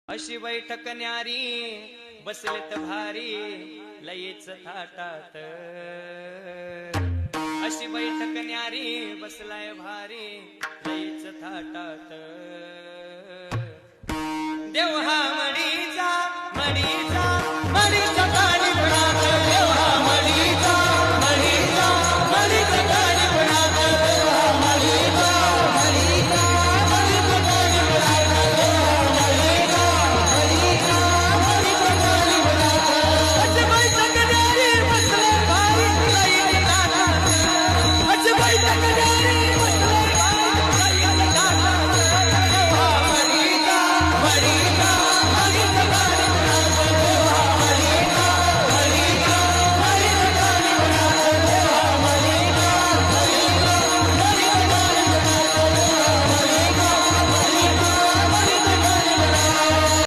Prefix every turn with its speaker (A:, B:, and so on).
A: अशी बैठक न्यारी बसलेत भारी लयच थाटात। अशी बैठक न्यारी बसलाय भारी लयच थाटात। देव